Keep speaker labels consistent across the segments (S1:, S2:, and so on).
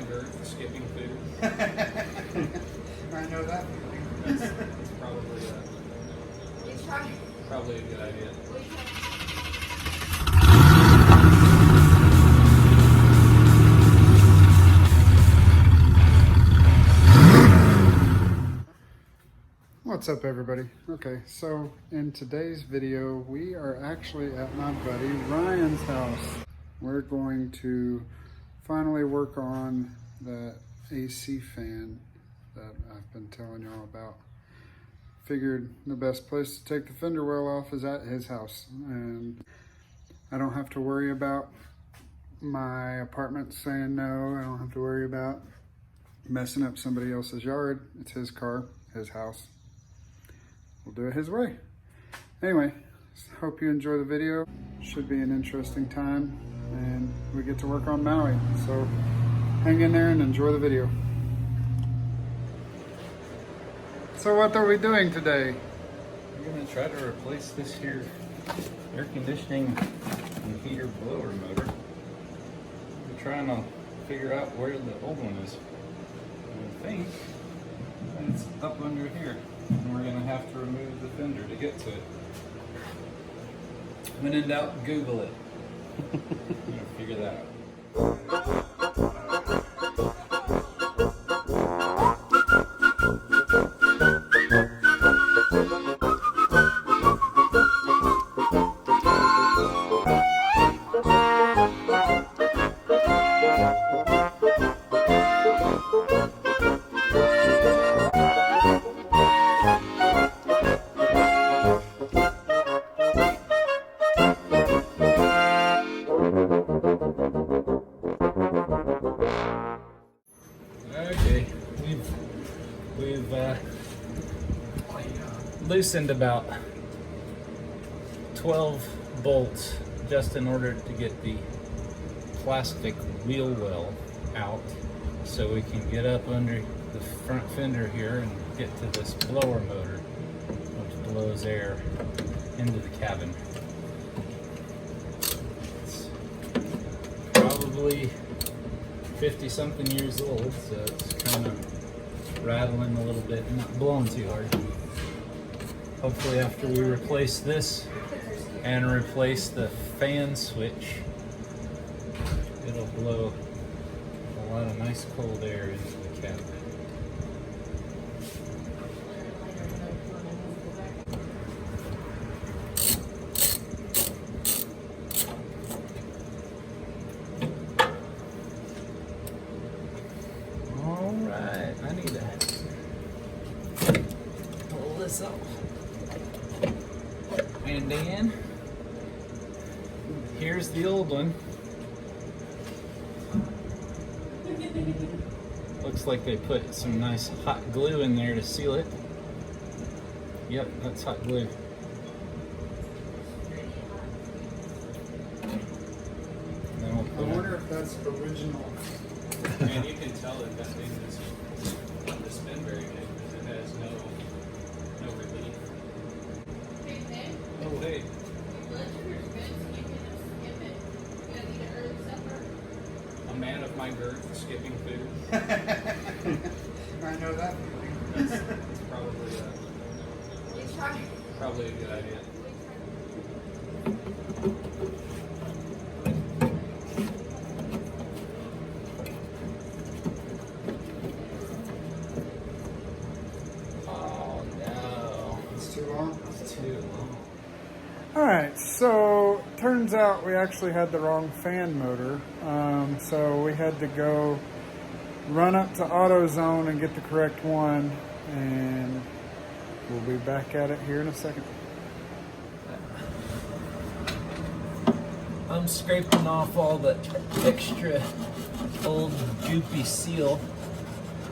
S1: my girth, skipping food.
S2: I know that feeling.
S1: That's probably a good idea.
S2: What's up, everybody? Okay, so in today's video, we are actually at my buddy Ryan's house. We're going to finally work on the AC fan that I've been telling y'all about. Figured the best place to take the fender well off is at his house, and I don't have to worry about my apartment saying no. I don't have to worry about messing up somebody else's yard. It's his car, his house. We'll do it his way. Anyway, hope you enjoy the video. Should be an interesting time, and we get to work on Maui. So hang in there and enjoy the video. So what are we doing today?
S1: We're gonna try to replace this here air conditioning and heater blower motor. We're trying to figure out where the old one is. I think it's up under here. And we're gonna have to remove the fender to get to it. When in doubt, Google it. You'll figure that out. Okay, we've loosened about 12 bolts just in order to get the plastic wheel well out, so we can get up under the front fender here and get to this blower motor, which blows air into the cabin. It's probably 50-something years old, so it's kind of rattling a little bit, not blowing too hard. Hopefully after we replace this and replace the fan switch, it'll blow a lot of nice cold air into the cabin. Alright, I need to pull this off. And then, here's the old one. Looks like they put some nice hot glue in there to seal it. Yep, that's hot glue. Then we'll
S2: I wonder if that's original.
S1: And you can tell that thing is not to spin very good because it has no relief. Oh, hey. A man of my girth, skipping food.
S2: I know that feeling.
S1: That's probably a good idea. Oh no.
S2: It's too long?
S1: It's too long.
S2: Alright, so turns out we actually had the wrong fan motor. So we had to go run up to AutoZone and get the correct one, and we'll be back at it here in a second.
S1: I'm scraping off all the extra old goopy seal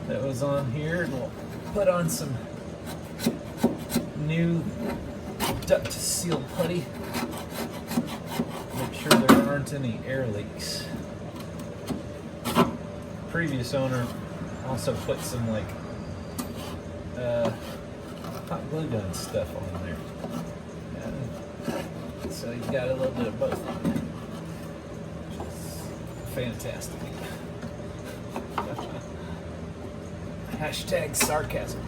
S1: that was on here, and we'll put on some new duct seal putty. Make sure there aren't any air leaks. Previous owner also put some like hot glue gun stuff on there. So you got a little bit of both on there. Fantastic. But Hashtag sarcasm.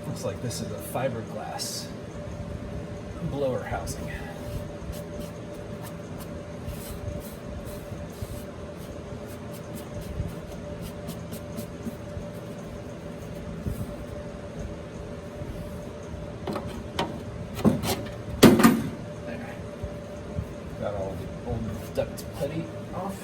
S1: Looks like this is a fiberglass blower housing. There. Got all the old duct putty off.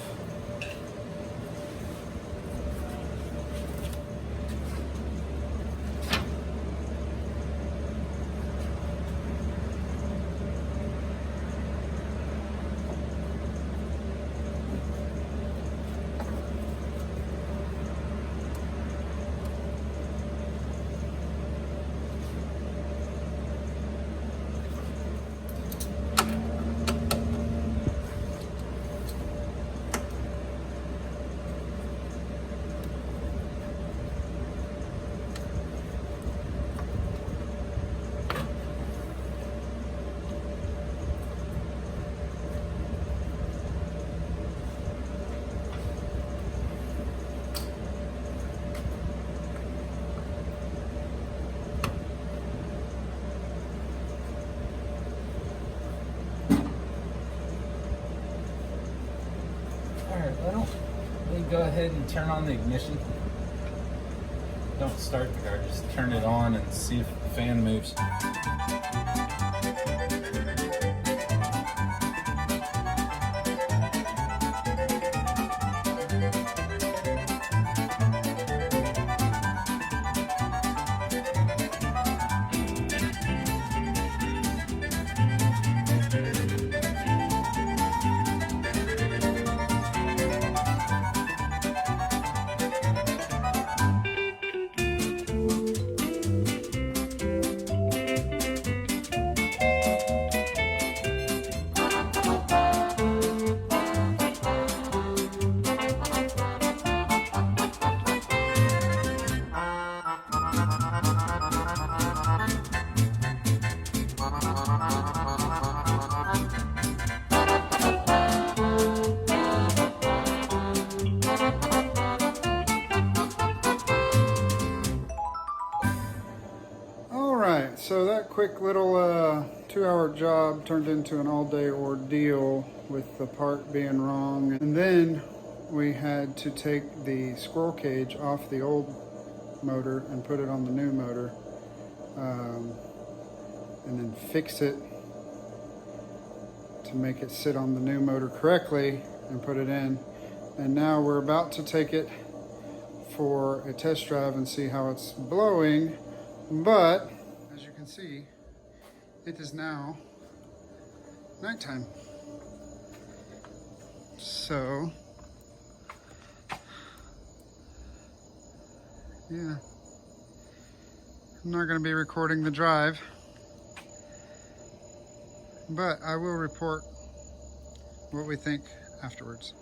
S1: Alright, well, we go ahead and turn on the ignition. Don't start the car, just turn it on and see if the fan moves.
S2: Alright, so that quick little 2-hour job turned into an all-day ordeal with the part being wrong. And then we had to take the squirrel cage off the old motor and put it on the new motor. And then fix it to make it sit on the new motor correctly and put it in. And now we're about to take it for a test drive and see how it's blowing. But as you can see, it is now nighttime. So yeah, I'm not going to be recording the drive, but I will report what we think afterwards.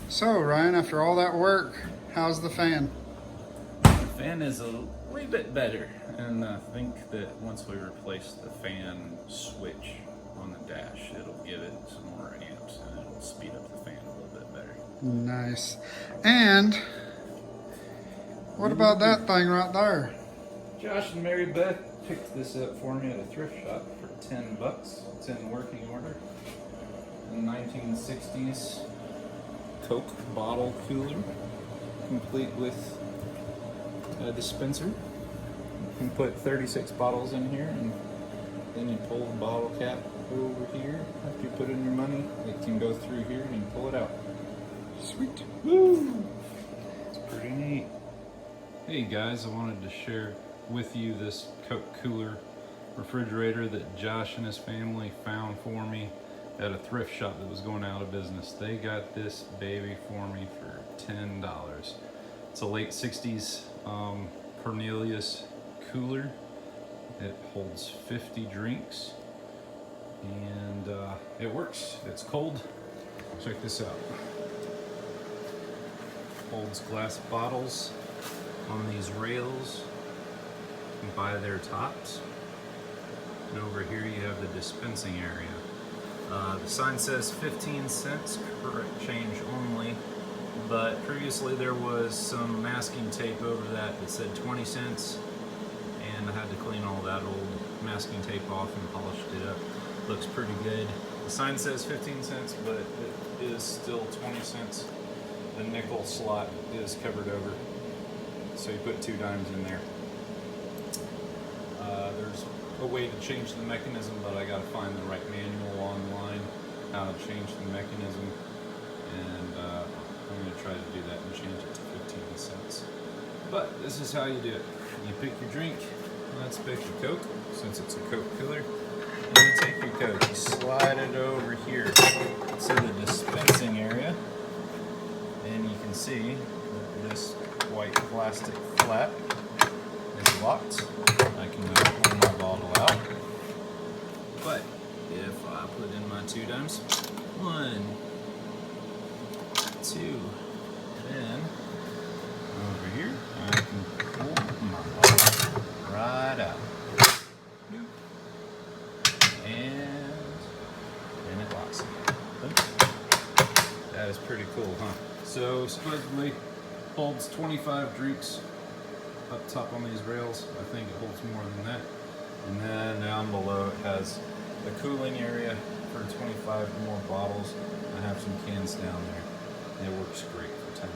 S2: So Ryan, after all that work, how's the fan?
S1: The fan is a wee bit better, and I think that once we replace the fan switch on on the dash. It'll give it some more amps and it'll speed up the fan a little bit better.
S2: Nice. And what about that thing right there?
S1: Josh and Mary Beth picked this up for me at a thrift shop for $10. It's in working order. The 1960s Coke bottle cooler, complete with a dispenser. You can put 36 bottles in here, and then you pull the bottle cap over here. After you put in your money, it can go through here and you pull it out.
S2: Sweet.
S1: Woo! It's pretty neat. Hey guys, I wanted to share with you this Coke cooler refrigerator that Josh and his family found for me at a thrift shop that was going out of business. They got this baby for me for $10. It's a late 60s Cornelius cooler. It holds 50 drinks and it works. It's cold. Check this out. Holds glass bottles on these rails by their tops. And over here you have the dispensing area. The sign says 15 cents, correct change only, but previously there was some masking tape over that that said 20 cents, and I had to clean all that old masking tape off and polished it up. Looks pretty good. The sign says 15 cents, but it is still 20 cents. The nickel slot is covered over, so you put 2 dimes in there. There's a way to change the mechanism, but I gotta find the right manual online how to change the mechanism, and I'm gonna try to do that and change it to 15 cents. But this is how you do it. You pick your drink. Let's pick your Coke, since it's a Coke cooler. And you take your Coke, you slide it over here to the dispensing area, and you can see that this white plastic flap is locked. I can now pull my bottle out. But if I put in my 2 dimes, 1, 2, then over here I can pull my bottle right out. And then it locks again. That is pretty cool, huh? So supposedly holds 25 drinks up top on these rails. I think it holds more than that. And then down below it has a cooling area for 25 more bottles. I have some cans down there. It works great for $10.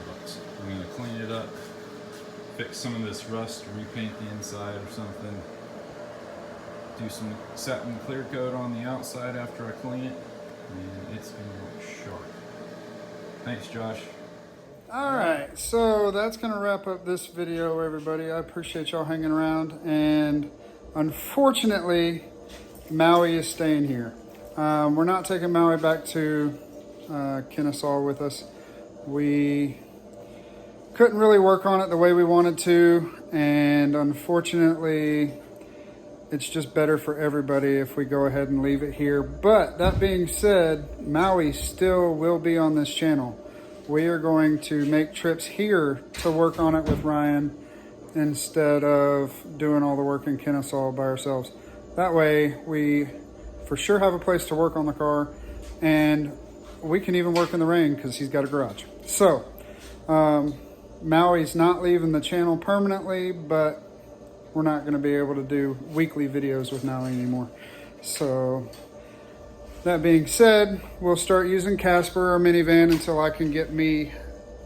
S1: I'm gonna clean it up, fix some of this rust, repaint the inside or something, do some satin clear coat on the outside after I clean it, and it's gonna look sharp. Thanks, Josh.
S2: All right, so that's gonna wrap up this video, everybody. I appreciate y'all hanging around, and unfortunately, Maui is staying here. We're not taking Maui back to Kennesaw with us. We couldn't really work on it the way we wanted to, and unfortunately, it's just better for everybody if we go ahead and leave it here. But that being said, Maui still will be on this channel. We are going to make trips here to work on it with Ryan instead of doing all the work in Kennesaw by ourselves. That way we for sure have a place to work on the car, and we can even work in the rain because he's got a garage. So Maui's not leaving the channel permanently, but we're not going to be able to do weekly videos with Maui anymore. So that being said, we'll start using Casper, our minivan, until I can get me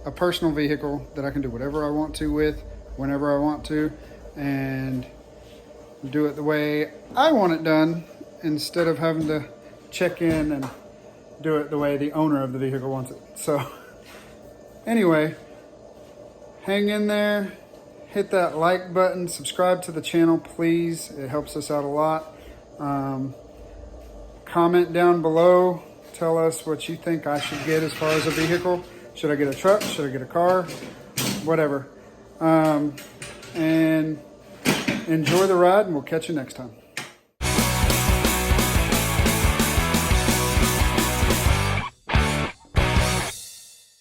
S2: a personal vehicle that I can do whatever I want to with, whenever I want to, and do it the way I want it done, instead of having to check in and do it the way the owner of the vehicle wants it. So anyway, hang in there, hit that like button, subscribe to the channel, please. It helps us out a lot. Comment down below. Tell us what you think I should get as far as a vehicle. Should I get a truck? Should I get a car? Whatever. And enjoy the ride, and we'll catch you next time.